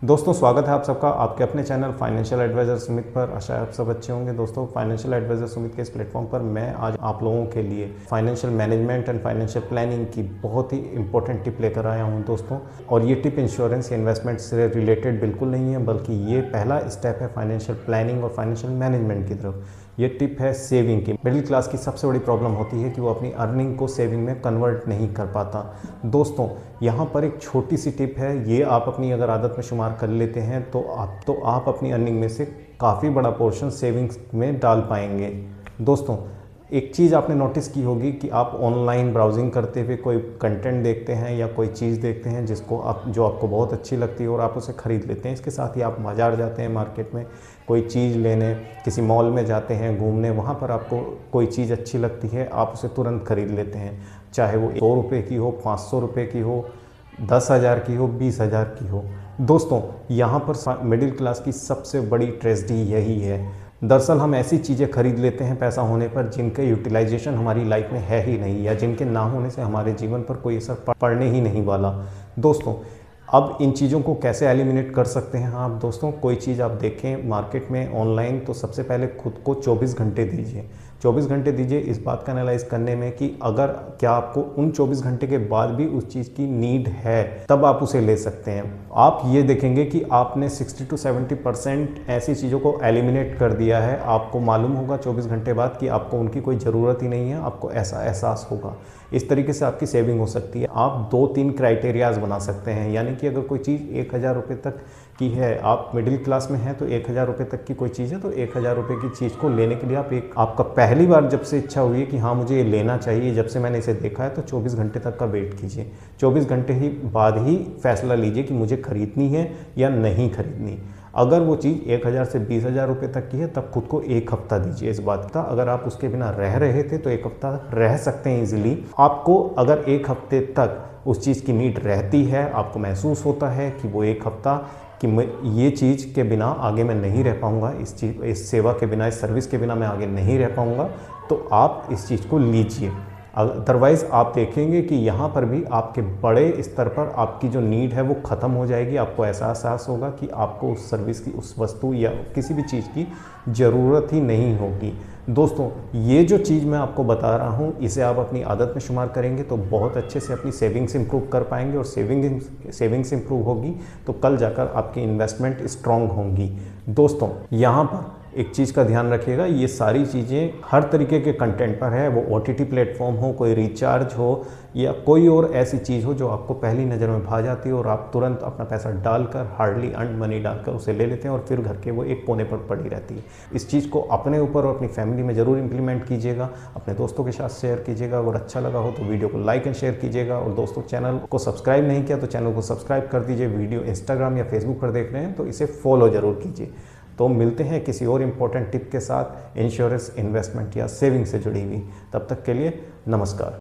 दोस्तों स्वागत है आप सबका आपके अपने चैनल फाइनेंशियल एडवाइज़र सुमित पर। आशा है आप सब अच्छे होंगे। दोस्तों फाइनेंशियल एडवाइज़र सुमित के इस प्लेटफॉर्म पर मैं आज आप लोगों के लिए financial management and financial planning की बहुत ही इंपॉर्टेंट टिप लेकर आया हूं दोस्तों। और ये टिप इंश्योरेंस या इन्वेस्टमेंट से रिलेटेड बिल्कुल नहीं है, बल्कि ये पहला स्टेप है फाइनेंशियल प्लानिंग और फाइनेंशियल मैनेजमेंट की तरफ। ये टिप है सेविंग की। मिडिल क्लास की सबसे बड़ी प्रॉब्लम होती है कि वो अपनी अर्निंग को सेविंग में कन्वर्ट नहीं कर पाता। दोस्तों यहाँ पर एक छोटी सी टिप है, ये आप अपनी अगर आदत में शुमार कर लेते हैं तो आप अपनी अर्निंग में से काफ़ी बड़ा पोर्शन सेविंग्स में डाल पाएंगे। दोस्तों एक चीज़ आपने नोटिस की होगी कि आप ऑनलाइन ब्राउजिंग करते हुए कोई कंटेंट देखते हैं या कोई चीज़ देखते हैं जो आपको बहुत अच्छी लगती है और आप उसे ख़रीद लेते हैं। इसके साथ ही आप बाज़ार जाते हैं, मार्केट में कोई चीज़ लेने, किसी मॉल में जाते हैं घूमने, वहाँ पर आपको कोई चीज़ अच्छी लगती है, आप उसे तुरंत ख़रीद लेते हैं, चाहे वो 100 रुपये की हो, 500 रुपये की हो, 10,000 की हो, 20,000 की हो। दोस्तों यहाँ पर मिडिल क्लास की सबसे बड़ी ट्रेजेडी यही है। दरअसल हम ऐसी चीज़ें खरीद लेते हैं पैसा होने पर जिनके यूटिलाइजेशन हमारी लाइफ में है ही नहीं, या जिनके ना होने से हमारे जीवन पर कोई असर पड़ने ही नहीं वाला। दोस्तों अब इन चीज़ों को कैसे एलिमिनेट कर सकते हैं आप? दोस्तों कोई चीज़ आप देखें मार्केट में ऑनलाइन, तो सबसे पहले खुद को 24 घंटे दीजिए। 24 घंटे दीजिए इस बात का एनालाइज करने में कि अगर क्या आपको उन 24 घंटे के बाद भी उस चीज़ की नीड है, तब आप उसे ले सकते हैं। आप ये देखेंगे कि आपने 60 to 70% ऐसी चीज़ों को एलिमिनेट कर दिया है। आपको मालूम होगा 24 घंटे बाद कि आपको उनकी कोई ज़रूरत ही नहीं है, आपको ऐसा एहसास होगा। इस तरीके से आपकी सेविंग हो सकती है। आप 2-3 क्राइटेरियाज बना सकते हैं, यानी कि अगर कोई चीज़ 1,000 रुपये तक की है, आप मिडिल क्लास में हैं तो 1,000 रुपये तक की कोई चीज़ है, तो 1,000 रुपये की चीज़ को लेने के लिए आपका पहली बार जब से इच्छा हुई है कि हाँ मुझे ये लेना चाहिए, जब से मैंने इसे देखा है, तो 24 घंटे तक का वेट कीजिए। 24 घंटे ही बाद ही फैसला लीजिए कि मुझे खरीदनी है या नहीं खरीदनी। अगर वो चीज़ 1,000 से 20,000 रुपये तक की है, तब खुद को 1 हफ्ता दीजिए इस बात का। अगर आप उसके बिना रह रहे थे तो 1 हफ्ता रह सकते हैं ईजिली। आपको अगर 1 हफ्ते तक उस चीज़ की नीड रहती है, आपको महसूस होता है कि वो 1 हफ्ता कि मैं ये चीज़ के बिना आगे मैं नहीं रह पाऊँगा, इस सेवा के बिना, इस सर्विस के बिना मैं आगे नहीं रह पाऊँगा, तो आप इस चीज़ को लीजिए। अदरवाइज़ आप देखेंगे कि यहाँ पर भी आपके बड़े स्तर पर आपकी जो नीड है वो ख़त्म हो जाएगी। आपको ऐसा एहसास होगा कि आपको उस सर्विस की, उस वस्तु या किसी भी चीज़ की ज़रूरत ही नहीं होगी। दोस्तों ये जो चीज़ मैं आपको बता रहा हूँ, इसे आप अपनी आदत में शुमार करेंगे तो बहुत अच्छे से अपनी सेविंग्स इंप्रूव कर पाएंगे, और सेविंग्स इंप्रूव होगी तो कल जाकर आपकी इन्वेस्टमेंट स्ट्रॉन्ग होंगी। दोस्तों यहाँ पर एक चीज़ का ध्यान रखिएगा, ये सारी चीज़ें हर तरीके के कंटेंट पर है, वो OTT प्लेटफॉर्म हो, कोई रिचार्ज हो, या कोई और ऐसी चीज़ हो जो आपको पहली नज़र में भा जाती है और आप तुरंत अपना पैसा डालकर, हार्डली अर्न मनी डालकर उसे ले लेते हैं और फिर घर के वो एक कोने पर पड़ी रहती है। इस चीज़ को अपने ऊपर और अपनी फैमिली में ज़रूर इंप्लीमेंट कीजिएगा, अपने दोस्तों के साथ शेयर कीजिएगा। अगर अच्छा लगा हो तो वीडियो को लाइक एंड शेयर कीजिएगा, और दोस्तों चैनल को सब्सक्राइब नहीं किया तो चैनल को सब्सक्राइब कर दीजिए। वीडियो इंस्टाग्राम या फेसबुक पर देख रहे हैं तो इसे फॉलो ज़रूर कीजिए। तो मिलते हैं किसी और इम्पोर्टेंट टिप के साथ इंश्योरेंस, इन्वेस्टमेंट या सेविंग से जुड़ी हुई। तब तक के लिए नमस्कार।